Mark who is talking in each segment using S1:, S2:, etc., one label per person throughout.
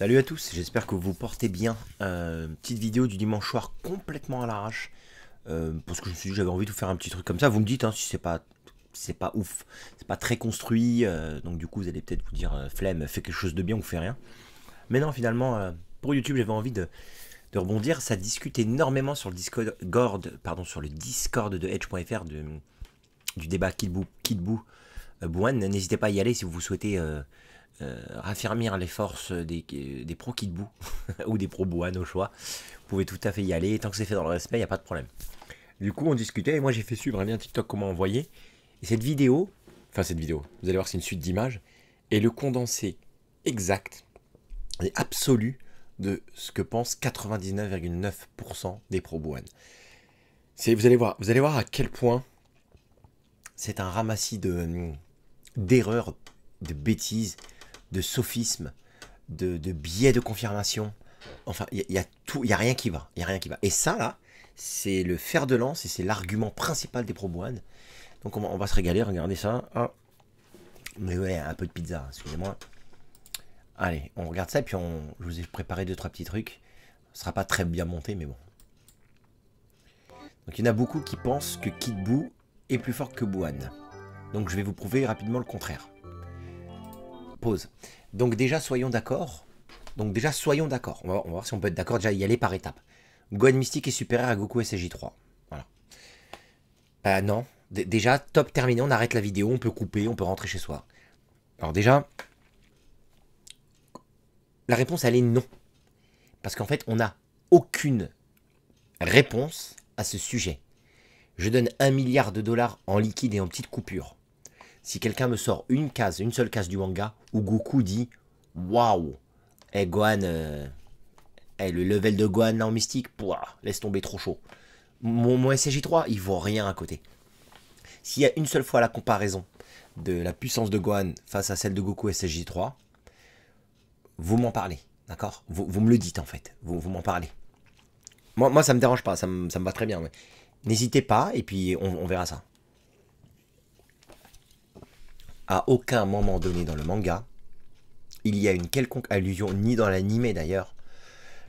S1: Salut à tous, j'espère que vous vous portez bien. Petite vidéo du dimanche soir complètement à l'arrache. Parce que je me suis dit que j'avais envie de vous faire un petit truc comme ça. Vous me dites hein, si c'est pas ouf, c'est pas très construit. Donc du coup vous allez peut-être vous dire flemme, fais quelque chose de bien ou fais rien. Mais non finalement pour YouTube j'avais envie de rebondir. Ça discute énormément sur le Discord de Edge.fr du débat Kidbou Bouane. N'hésitez pas à y aller si vous souhaitez raffermir les forces des pro Kidbou ou des pro Bouane au choix. Vous pouvez tout à fait y aller, tant que c'est fait dans le respect, il n'y a pas de problème. Du coup on discutait et moi j'ai fait suivre un lien TikTok comment envoyer. Et cette vidéo, vous allez voir c'est une suite d'images, est le condensé exact et absolu de ce que pensent 99,9% des pro Bouane. Vous allez voir à quel point c'est un ramassis d'erreurs, de bêtises, de sophismes, de biais de confirmation. Enfin, il y a rien qui va. Et ça, là, c'est le fer de lance et c'est l'argument principal des pro Bouane. Donc, on va se régaler, regardez ça. Ah. Mais ouais, un peu de pizza, excusez-moi. Allez, on regarde ça et puis je vous ai préparé 2-3 petits trucs. Ce sera pas très bien monté, mais bon. Donc, il y en a beaucoup qui pensent que Kidbou est plus fort que Bouane. Donc, je vais vous prouver rapidement le contraire. Pause. Donc déjà soyons d'accord. On va voir si on peut être d'accord. Déjà y aller par étapes. Gohan Mystique est supérieur à Goku SSJ3. Voilà. Non. Déjà top terminé. On arrête la vidéo. On peut couper. On peut rentrer chez soi. Alors déjà, la réponse elle est non. Parce qu'en fait on n'a aucune réponse à ce sujet. Je donne 1 milliard de dollars en liquide et en petites coupures. Si quelqu'un me sort une seule case du manga, où Goku dit « Waouh, Gohan, le level de Gohan là en mystique, pouah, laisse tomber, trop chaud. » Mon SSJ3, il vaut rien à côté. S'il y a une seule fois la comparaison de la puissance de Gohan face à celle de Goku SSJ3, vous m'en parlez, d'accord, vous me le dites en fait, vous m'en parlez. Moi ça me dérange pas, ça me va très bien. Ouais. N'hésitez pas et puis on verra ça. À aucun moment donné dans le manga, il y a une quelconque allusion, ni dans l'anime d'ailleurs,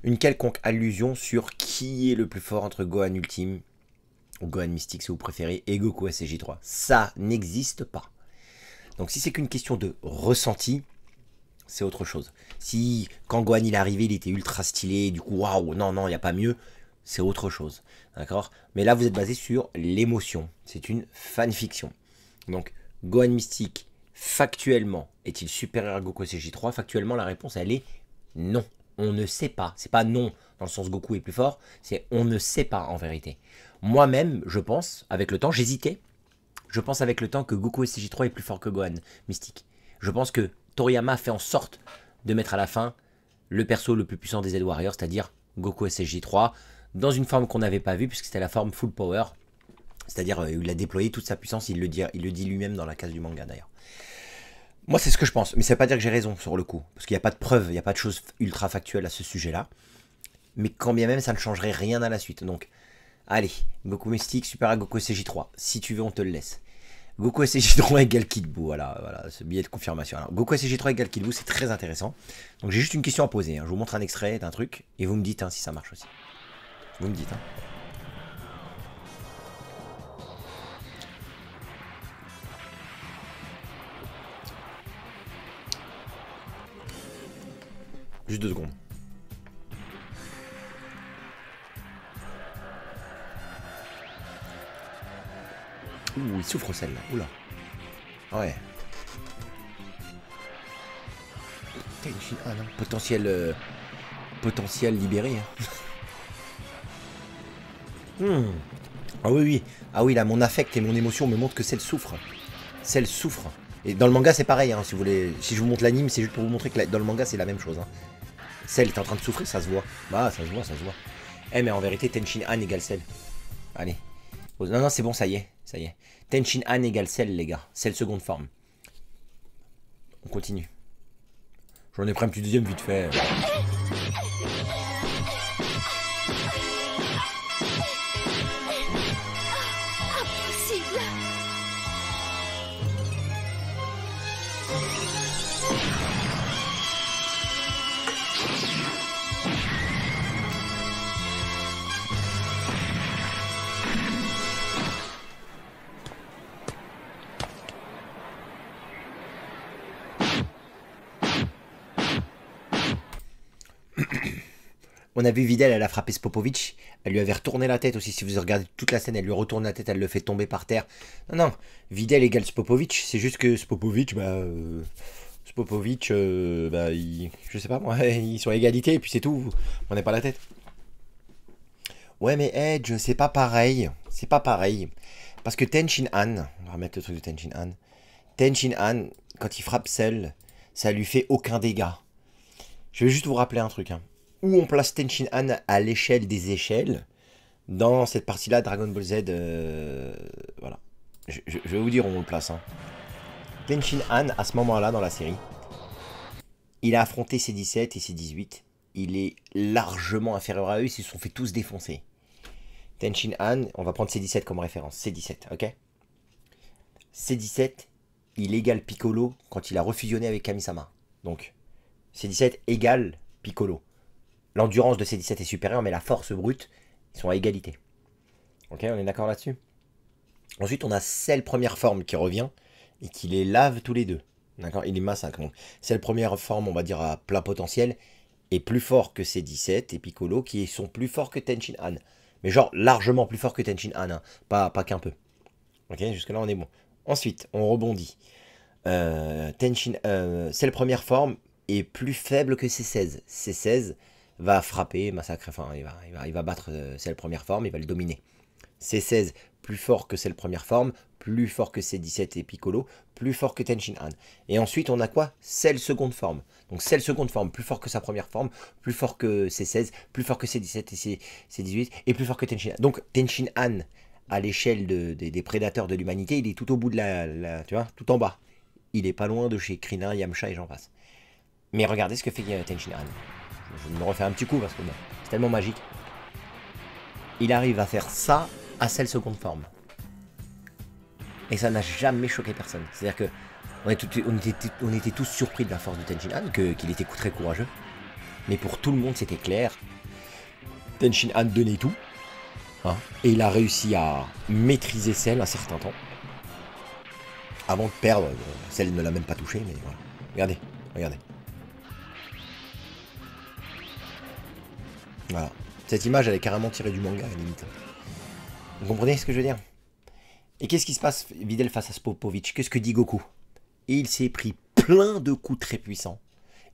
S1: une quelconque allusion sur qui est le plus fort entre Gohan Ultime, ou Gohan Mystique si vous préférez, et Goku SSJ3. Ça n'existe pas. Donc si c'est qu'une question de ressenti, c'est autre chose. Si quand Gohan il est arrivé, il était ultra stylé, du coup waouh, non, il n'y a pas mieux, c'est autre chose. D'accord? Mais là vous êtes basé sur l'émotion. C'est une fanfiction. Donc Gohan Mystique, factuellement, est-il supérieur à Goku SSJ3? Factuellement, la réponse, elle est non. On ne sait pas. C'est pas non dans le sens Goku est plus fort, c'est on ne sait pas en vérité. Moi-même, je pense, avec le temps, j'hésitais. Je pense avec le temps que Goku SSJ3 est plus fort que Gohan Mystique. Je pense que Toriyama a fait en sorte de mettre à la fin le perso le plus puissant des Z-Warriors, c'est-à-dire Goku SSJ3, dans une forme qu'on n'avait pas vue, puisque c'était la forme full power. C'est-à-dire, il a déployé toute sa puissance, il le dit lui-même dans la case du manga d'ailleurs. Moi, c'est ce que je pense, mais ça ne veut pas dire que j'ai raison sur le coup, parce qu'il n'y a pas de preuves, il n'y a pas de choses ultra factuelles à ce sujet-là. Mais quand bien même, ça ne changerait rien à la suite. Donc, allez, Goku Mystique, super à Goku SSJ3. Si tu veux, on te le laisse. Goku SSJ3 égale Kidbou, voilà, ce billet de confirmation. Alors, Goku SSJ3 égale Kidbou, c'est très intéressant. Donc, j'ai juste une question à poser. Hein. Je vous montre un extrait d'un truc, et vous me dites hein, si ça marche aussi. Vous me dites. Hein. Juste 2 secondes. Ouh, il souffre celle-là. Oula. Ouais. Ah non. Potentiel libéré. Hein. Ah oui. Ah oui, là, mon affect et mon émotion me montrent que celle souffre. Celle souffre. Et dans le manga, c'est pareil. Hein, si vous voulez, si je vous montre l'anime, c'est juste pour vous montrer que dans le manga, c'est la même chose. Hein. Cell est en train de souffrir, ça se voit. Bah, ça se voit. Eh, mais en vérité, Tenshin Han égale Cell. Allez. Non, c'est bon, ça y est. Tenshin Han égale Cell, les gars. Cell seconde forme. On continue. J'en ai pris un petit deuxième vite fait.
S2: Impossible.
S1: On a vu Videl, elle a frappé Spopovic. Elle lui avait retourné la tête aussi. Si vous regardez toute la scène, elle lui retourne la tête, elle le fait tomber par terre. Non, non. Videl égale Spopovic. C'est juste que Spopovic, je sais pas moi, ils sont à égalité et puis c'est tout. On n'est pas la tête. Ouais, mais Edge, c'est pas pareil. C'est pas pareil. Parce que Ten Shin Han, on va remettre le truc de Ten Shin Han. Ten Shin Han, quand il frappe Cell, ça lui fait aucun dégât. Je vais juste vous rappeler un truc. Hein. Où on place Ten Shin Han à l'échelle des échelles dans cette partie-là, Dragon Ball Z. Voilà. Je vais vous dire où on le place. Hein. Ten Shin Han, à ce moment-là dans la série, il a affronté C17 et C18. Il est largement inférieur à eux. Ils se sont fait tous défoncer. Ten Shin Han, on va prendre C17 comme référence. C17, ok. C17, il égale Piccolo quand il a refusionné avec Kami-sama. Donc, C17 égale Piccolo. L'endurance de C17 est supérieure, mais la force brute, ils sont à égalité. Ok, on est d'accord là-dessus. Ensuite, on a Cell première forme qui revient et qui les lave tous les deux. D'accord, il les massacre. Cell première forme, on va dire à plein potentiel, est plus fort que C17 et Piccolo qui sont plus forts que Ten Shin Han. Mais genre largement plus fort que Ten Shin Han, hein. Pas qu'un peu. Ok, jusque là on est bon. Ensuite, on rebondit. Cell première forme est plus faible que C16. C16 va frapper, massacrer, enfin il va battre Cell première forme, il va le dominer. C16 plus fort que Cell première forme, plus fort que C17 et Piccolo, plus fort que Ten Shin Han. Et ensuite on a quoi? Cell seconde forme. Donc Cell seconde forme, plus fort que sa première forme, plus fort que C16, plus fort que C17 et C18, et plus fort que Ten Shin Han. Donc Ten Shin Han, à l'échelle des prédateurs de l'humanité, il est tout au bout de tu vois, tout en bas. Il est pas loin de chez Krillin, Yamcha et j'en passe. Mais regardez ce que fait Ten Shin Han. Je me refais un petit coup parce que bon, c'est tellement magique. Il arrive à faire ça à Cell seconde forme. Et ça n'a jamais choqué personne. C'est-à-dire que on était tous surpris de la force de Ten Shin Han, qu'il était très courageux. Mais pour tout le monde, c'était clair. Ten Shin Han donnait tout. Hein, et il a réussi à maîtriser Cell un certain temps. Avant de perdre. Cell ne l'a même pas touché, mais voilà. Regardez, regardez. Voilà. Cette image, elle est carrément tirée du manga, à la limite. Vous comprenez ce que je veux dire? Et qu'est-ce qui se passe, Videl, face à Spopovic? Qu'est-ce que dit Goku? Et il s'est pris plein de coups très puissants.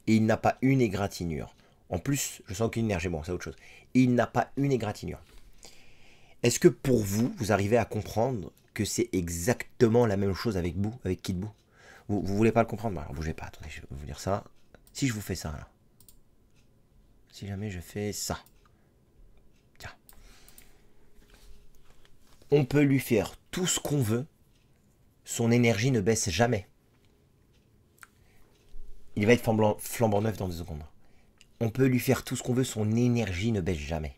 S1: Et il n'a pas une égratignure. En plus, je sens qu'une énergie, bon, c'est autre chose. Et il n'a pas une égratignure. Est-ce que pour vous, vous arrivez à comprendre que c'est exactement la même chose avec Boo, avec Kid Boo? Vous voulez pas le comprendre? Alors bougez pas, attendez, je vais vous dire ça. Si je vous fais ça, là. Si jamais je fais ça. Tiens. On peut lui faire tout ce qu'on veut. Son énergie ne baisse jamais. Il va être flambant neuf dans 2 secondes. On peut lui faire tout ce qu'on veut, son énergie ne baisse jamais.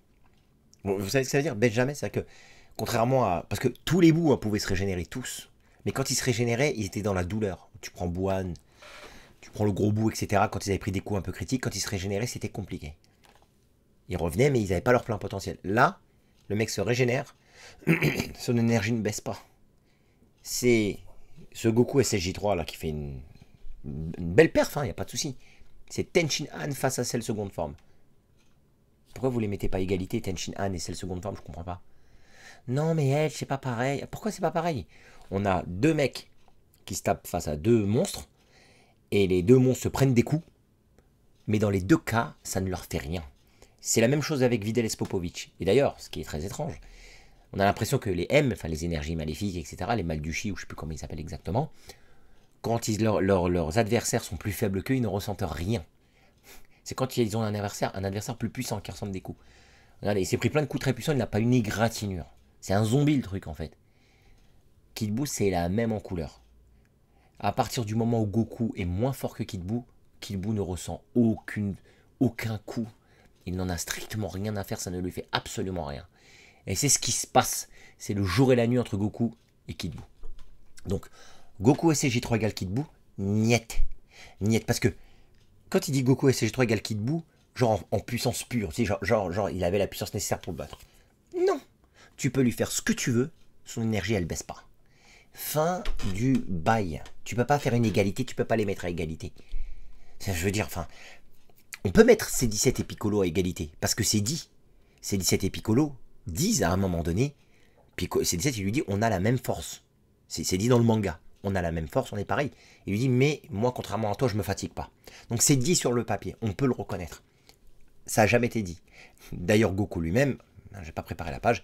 S1: Bon, vous savez ce que ça veut dire? Baisse jamais, c'est-à-dire que, contrairement à... Parce que tous les bouts pouvaient se régénérer, tous. Mais quand ils se régénéraient, ils étaient dans la douleur. Tu prends Bouhan, tu prends le gros bout, etc. Quand ils avaient pris des coups un peu critiques, quand ils se régénéraient, c'était compliqué. Ils revenaient, mais ils n'avaient pas leur plein potentiel. Là, le mec se régénère, son énergie ne baisse pas. C'est ce Goku SSJ3 là qui fait une belle perf, il n'y a pas de souci. C'est Ten Shin Han face à Cell seconde forme. Pourquoi vous les mettez pas égalité, Ten Shin Han et Cell seconde forme? Je comprends pas. Non mais elle, c'est pas pareil. Pourquoi c'est pas pareil? On a 2 mecs qui se tapent face à 2 monstres, et les 2 monstres se prennent des coups, mais dans les 2 cas, ça ne leur fait rien. C'est la même chose avec Videl et Spopovic. Et d'ailleurs, ce qui est très étrange, on a l'impression que les M, enfin les énergies maléfiques, etc., les Maldushi, ou je ne sais plus comment ils s'appellent exactement, quand leurs adversaires sont plus faibles qu'eux, ils ne ressentent rien. C'est quand ils ont un adversaire plus puissant qui ressentent des coups. Regardez, il s'est pris plein de coups très puissants, il n'a pas une égratignure. C'est un zombie le truc en fait. Kid Buu, c'est la même en couleur. À partir du moment où Goku est moins fort que Kid Buu ne ressent aucun coup. Il n'en a strictement rien à faire, ça ne lui fait absolument rien. Et c'est ce qui se passe. C'est le jour et la nuit entre Goku et Kid Buu. Donc, Goku SCJ3 égale Kid Buu, niet. Niet, parce que quand il dit Goku SCJ3 égale Kid Buu, genre en puissance pure, tu sais, genre il avait la puissance nécessaire pour le battre. Non. Tu peux lui faire ce que tu veux, son énergie elle baisse pas. Fin du bail. Tu peux pas faire une égalité, tu peux pas les mettre à égalité. Je veux dire, enfin, On peut mettre C17 et Piccolo à égalité, parce que c'est dit. C17 et Piccolo disent à un moment donné, C17 il lui dit on a la même force. C'est dit dans le manga. On a la même force, on est pareil. Il lui dit mais moi contrairement à toi je me fatigue pas. Donc c'est dit sur le papier, on peut le reconnaître. Ça n'a jamais été dit. D'ailleurs Goku lui-même, j'ai pas préparé la page,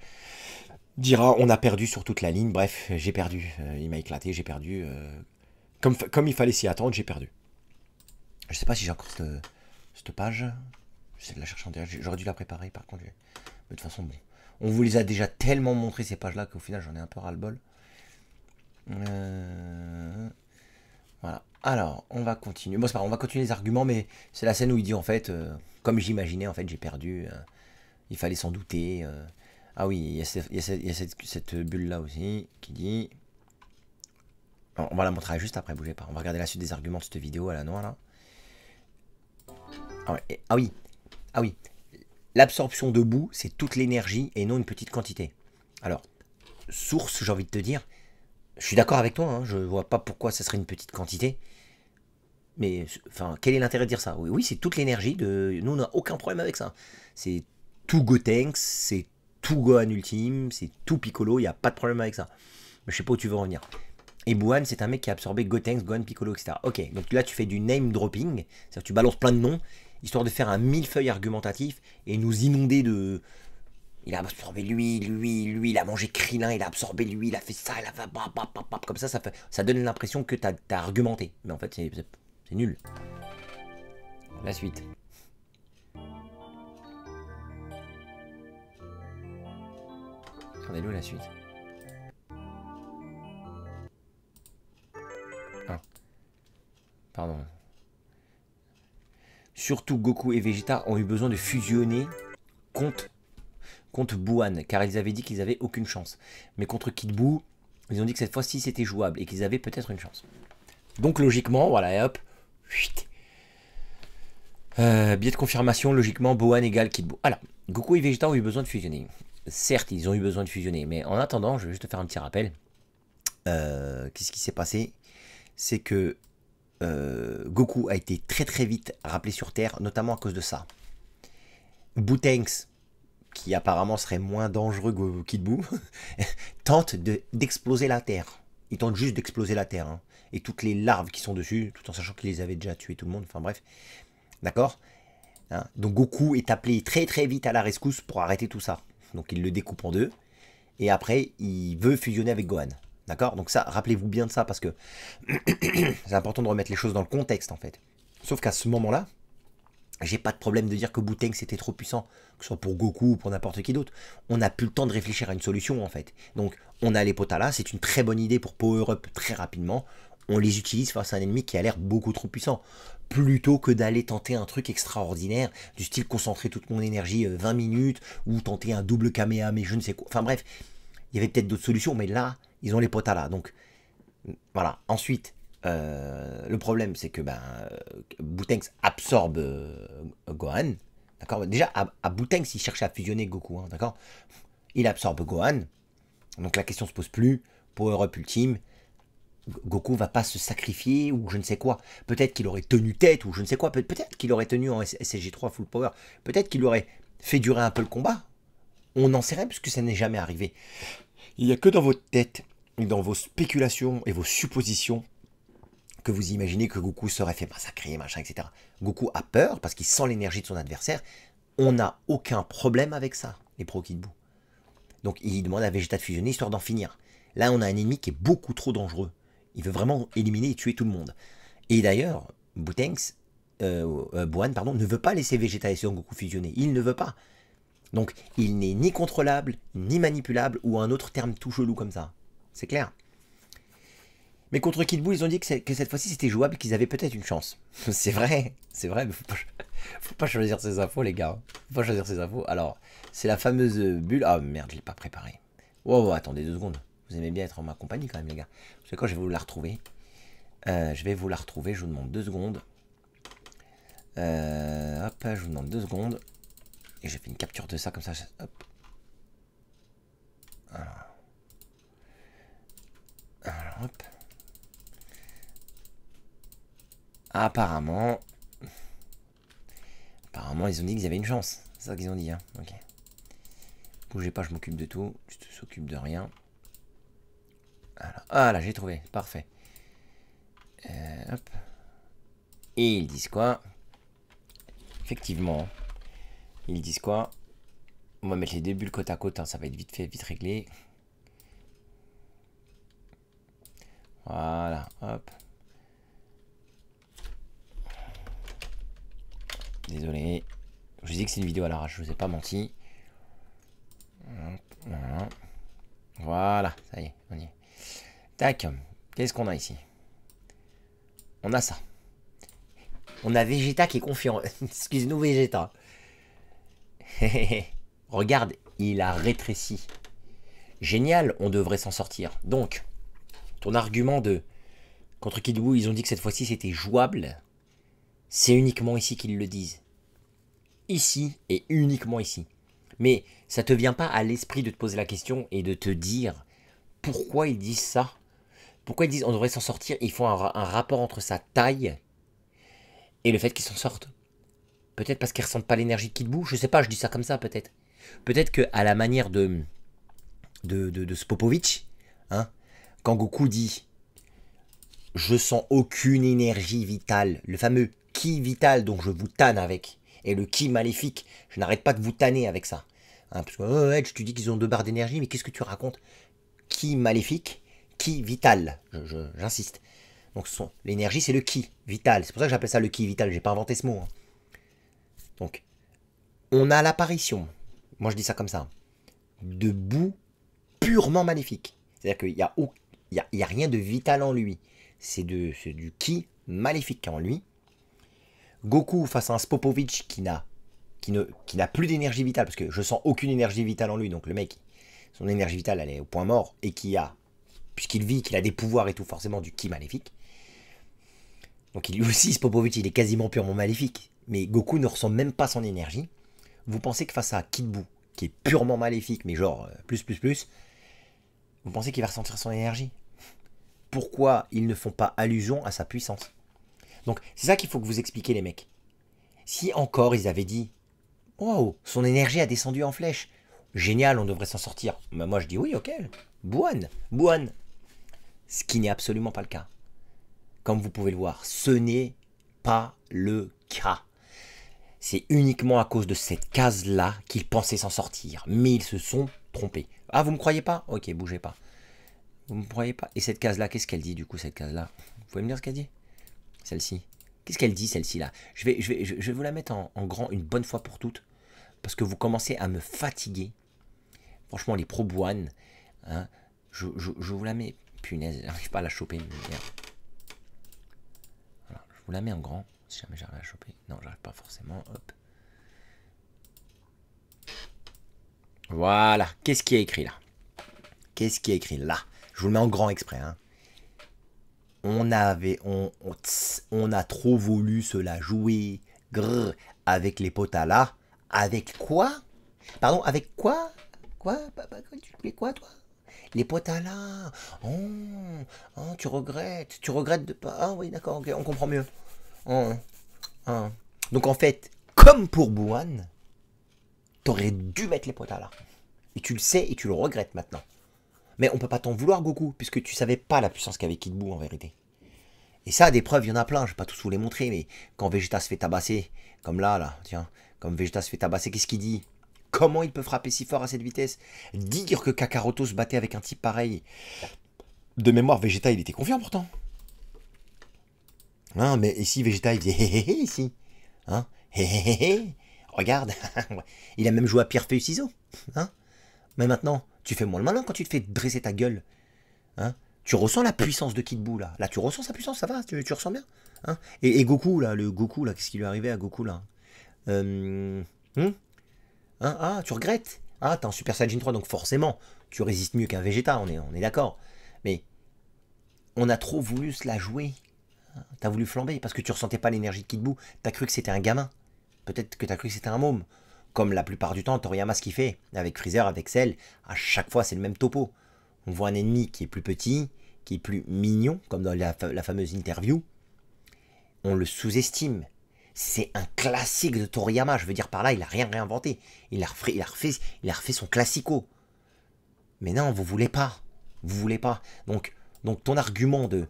S1: dira on a perdu sur toute la ligne, bref j'ai perdu. Il m'a éclaté, j'ai perdu. Comme il fallait s'y attendre, j'ai perdu. Je sais pas si j'ai encore cette page. J'essaie de la chercher en direct. J'aurais dû la préparer par contre. Mais de toute façon, bon. On vous les a déjà tellement montré ces pages-là qu'au final j'en ai un peu ras-le-bol. Voilà. Alors, on va continuer. Bon, c'est pas grave, on va continuer les arguments, mais c'est la scène où il dit en fait, comme j'imaginais, en fait, j'ai perdu. Il fallait s'en douter. Ah oui, il y a cette bulle-là aussi qui dit. Alors, on va la montrer juste après, bougez pas. On va regarder la suite des arguments de cette vidéo à la noix là. Ah, ouais, ah oui, ah oui. L'absorption de boue, c'est toute l'énergie et non une petite quantité. Alors, source, j'ai envie de te dire, je suis d'accord avec toi, hein, je vois pas pourquoi ça serait une petite quantité. Mais, enfin, quel est l'intérêt de dire ça? Oui, oui, c'est toute l'énergie de... Nous, on n'a aucun problème avec ça. C'est tout Gotenks, c'est tout Gohan Ultime, c'est tout Piccolo, il n'y a pas de problème avec ça. Mais je sais pas où tu veux en venir. Et Buan, c'est un mec qui a absorbé Gotenks, Gohan, Piccolo, etc. Ok, donc là, tu fais du name dropping, c'est-à-dire que tu balances plein de noms, histoire de faire un millefeuille argumentatif et nous inonder de... Il a absorbé lui, il a mangé Krillin, il a absorbé lui, il a fait ça, il a fait... Comme ça donne l'impression que t'as argumenté. Mais en fait, c'est nul. La suite. Regardez-le la suite. Ah. Pardon. Surtout Goku et Vegeta ont eu besoin de fusionner contre Buan, car ils avaient dit qu'ils avaient aucune chance. Mais contre Kid Buu, ils ont dit que cette fois-ci c'était jouable et qu'ils avaient peut-être une chance. Donc logiquement, voilà, et hop. Biais de confirmation, logiquement, Buan égale Kid Buu. Alors, Goku et Vegeta ont eu besoin de fusionner. Certes, ils ont eu besoin de fusionner, mais en attendant, je vais juste te faire un petit rappel. Qu'est-ce qui s'est passé? C'est que Goku a été très très vite rappelé sur Terre, notamment à cause de ça. Boutenks, qui apparemment serait moins dangereux que Kid Buu, tente d'exploser la Terre. Il tente juste d'exploser la Terre. Hein. Et toutes les larves qui sont dessus, tout en sachant qu'il les avait déjà tués tout le monde, enfin bref. D'accord, hein. Donc Goku est appelé très très vite à la rescousse pour arrêter tout ça. Donc il le découpe en deux. Et après, il veut fusionner avec Gohan. D'accord? Donc ça, rappelez-vous bien de ça parce que c'est important de remettre les choses dans le contexte en fait. Sauf qu'à ce moment-là, j'ai pas de problème de dire que Boutenks était trop puissant, que ce soit pour Goku ou pour n'importe qui d'autre. On n'a plus le temps de réfléchir à une solution en fait. Donc on a les Potala, c'est une très bonne idée pour power up très rapidement. On les utilise face à un ennemi qui a l'air beaucoup trop puissant. Plutôt que d'aller tenter un truc extraordinaire, du style concentrer toute mon énergie 20 minutes, ou tenter un double Kamea, mais je ne sais quoi. Enfin bref, il y avait peut-être d'autres solutions, mais là, ils ont les Potala. Donc voilà. Ensuite, le problème, c'est que Boutenks absorbe Gohan. D'accord. Déjà, à Boutenks, il cherchait à fusionner Goku. Hein, d'accord. Il absorbe Gohan. Donc la question se pose plus. Power up ultime. Goku va pas se sacrifier ou je ne sais quoi. Peut-être qu'il aurait tenu tête ou je ne sais quoi. Peut-être qu'il aurait tenu en SSG3 full power. Peut-être qu'il aurait fait durer un peu le combat. On n'en sait rien puisque ça n'est jamais arrivé. Il n'y a que dans votre tête, dans vos spéculations et vos suppositions que vous imaginez que Goku serait fait massacrer, machin, etc. Goku a peur parce qu'il sent l'énergie de son adversaire. On n'a aucun problème avec ça, les pro Kid Buu. Donc il demande à Vegeta de fusionner histoire d'en finir. Là, on a un ennemi qui est beaucoup trop dangereux. Il veut vraiment éliminer et tuer tout le monde. Et d'ailleurs, Boutenks, Buan, pardon, ne veut pas laisser Vegeta et Son Goku fusionner. Il ne veut pas. Donc, il n'est ni contrôlable, ni manipulable, ou un autre terme tout chelou comme ça. C'est clair. Mais contre Kid Buu, ils ont dit que cette fois-ci c'était jouable, qu'ils avaient peut-être une chance. C'est vrai, mais faut pas choisir ces infos, les gars. Faut pas choisir ces infos. Alors, c'est la fameuse bulle. Ah merde, je l'ai pas préparée. Oh, attendez 2 secondes. Vous aimez bien être en ma compagnie quand même, les gars. Vous savez quoi, je vais vous la retrouver. Je vous demande 2 secondes. Hop, je vous demande 2 secondes. Et j'ai fait une capture de ça comme ça. Hop. Alors hop. Apparemment, Apparemment, ils ont dit qu'ils avaient une chance. C'est ça qu'ils ont dit, hein. Ok. Bougez pas, je m'occupe de tout. Je s'occupe de rien. Voilà. Ah là, j'ai trouvé. Parfait. Hop. Et ils disent quoi? Effectivement. Ils disent quoi? On va mettre les deux bulles côte à côte. Hein. Ça va être vite fait, vite réglé. Voilà. Hop. Désolé. Je dis que c'est une vidéo à l'arrache. Je vous ai pas menti. Voilà. Voilà. Ça y est. On y est. Tac. Qu'est-ce qu'on a ici? On a ça. On a Vegeta qui est confiant. Excuse-nous Vegeta. Regarde, il a rétréci. Génial, on devrait s'en sortir. Donc, ton argument de... Contre Kid Buu, ils ont dit que cette fois-ci c'était jouable. C'est uniquement ici qu'ils le disent. Ici et uniquement ici. Mais ça te vient pas à l'esprit de te poser la question et de te dire pourquoi ils disent ça? Pourquoi ils disent on devrait s'en sortir? Ils font un rapport entre sa taille et le fait qu'ils s'en sortent. Peut-être parce qu'ils ressentent pas l'énergie de Kid Buu. Je sais pas, je dis ça comme ça peut-être. Peut-être qu'à la manière de Spopovich, hein, quand Goku dit je sens aucune énergie vitale, le fameux ki vital dont je vous tanne avec, et le ki maléfique, je n'arrête pas de vous tanner avec ça. Hein, parce que oh, Edge, tu dis qu'ils ont 2 barres d'énergie, mais qu'est-ce que tu racontes? Ki maléfique, ki vital, j'insiste. Donc l'énergie c'est le ki vital, c'est pour ça que j'appelle ça le ki vital, j'ai pas inventé ce mot. Hein. Donc, on a l'apparition, moi je dis ça comme ça, de Buu purement maléfique. C'est-à-dire qu'il n'y a rien de vital en lui. C'est du ki maléfique en lui. Goku face à un Spopovich qui n'a plus d'énergie vitale, parce que je sens aucune énergie vitale en lui, donc le mec, son énergie vitale elle est au point mort, et qui a, puisqu'il vit, qu'il a des pouvoirs et tout, forcément du ki maléfique. Donc lui aussi, Spopovich, il est quasiment purement maléfique. Mais Goku ne ressent même pas son énergie. Vous pensez que face à Kid Buu, qui est purement maléfique, mais genre plus, vous pensez qu'il va ressentir son énergie? Pourquoi ils ne font pas allusion à sa puissance? Donc c'est ça qu'il faut que vous expliquiez les mecs. Si encore ils avaient dit « Wow, son énergie a descendu en flèche. Génial, on devrait s'en sortir. » Ben moi je dis oui, ok. Buan. Ce qui n'est absolument pas le cas. Comme vous pouvez le voir, ce n'est pas le cas. C'est uniquement à cause de cette case-là qu'ils pensaient s'en sortir. Mais ils se sont trompés. Ah, vous me croyez pas? Ok, bougez pas. Vous me croyez pas? Et cette case-là, qu'est-ce qu'elle dit du coup, cette case-là? Vous pouvez me dire ce qu'elle dit? Celle-ci. Qu'est-ce qu'elle dit, celle-ci là? Je vais vous la mettre en grand une bonne fois pour toutes. Parce que vous commencez à me fatiguer. Franchement, les pro-Buan. Hein, je vous la mets. Punaise, j'arrive pas à la choper. Voilà, je vous la mets en grand. Si jamais j'arrive à la choper. Non, j'arrive pas forcément. Hop. Voilà. Qu'est-ce qui est écrit là? Qu'est-ce qui est écrit là? Je vous le mets en grand exprès. Hein. On a trop voulu se la jouer. Grrr, avec les potas là. Avec quoi? Pardon, avec quoi? Quoi? Tu voulais quoi toi? Les potas là. Oh, tu regrettes. Tu regrettes de pas. Ah oui, d'accord, ok, on comprend mieux. Donc en fait, comme pour Buan, t'aurais dû mettre les potas là. Et tu le sais et tu le regrettes maintenant. Mais on peut pas t'en vouloir Goku, puisque tu savais pas la puissance qu'avait Kid Buu en vérité. Et ça, des preuves, il y en a plein, je vais pas tous vous les montrer, mais quand Vegeta se fait tabasser, comme là, tiens, comme Vegeta se fait tabasser, qu'est-ce qu'il dit? Comment il peut frapper si fort à cette vitesse? Dire que Kakaroto se battait avec un type pareil. De mémoire, Vegeta, il était confiant pourtant. Hein, mais ici, Vegeta, il faisait hé hé hé ici. Hein, hé hé hé. Regarde, il a même joué à pierre feuille ciseaux. Hein, mais maintenant, tu fais moins le malin quand tu te fais dresser ta gueule. Hein, tu ressens la puissance de Kid Buu là. Là, tu ressens sa puissance, ça va, tu ressens bien. Hein, et Goku là, le Goku là, qu'est-ce qui lui est arrivé à Goku là? Hein, ah, tu regrettes? Ah, t'es en Super Saiyan 3, donc forcément, tu résistes mieux qu'un Vegeta, on est d'accord. Mais on a trop voulu se la jouer. T'as voulu flamber parce que tu ressentais pas l'énergie de Kid Buu. T'as cru que c'était un gamin. Peut-être que t'as cru que c'était un môme. Comme la plupart du temps, Toriyama ce qu'il fait. Avec Freezer, avec Cell, à chaque fois c'est le même topo. On voit un ennemi qui est plus petit, qui est plus mignon, comme dans la fameuse interview. On le sous-estime. C'est un classique de Toriyama. Je veux dire par là, il a rien réinventé. Il a refait son classico. Mais non, vous voulez pas. Vous voulez pas. Donc ton argument de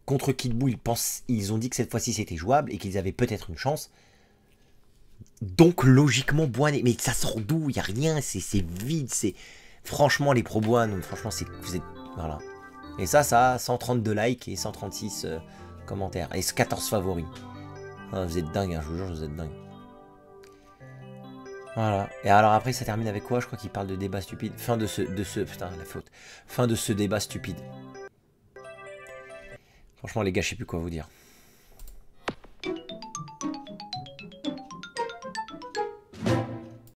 S1: contre Kid Buu, ils ont dit que cette fois-ci c'était jouable et qu'ils avaient peut-être une chance. Donc logiquement, Boine, mais ça sort d'où? Il n'y a rien, c'est vide, c'est... Franchement, les pro Boine, franchement, vous êtes... Voilà. Et ça a 132 likes et 136 commentaires. Et 14 favoris. Ah, vous êtes dingue, hein, je vous jure, vous êtes dingue. Voilà. Et alors après, ça termine avec quoi? Je crois qu'il parle de débat stupide. Fin de ce... Putain, la faute. Fin de ce débat stupide. Franchement, les gars, je sais plus quoi vous dire.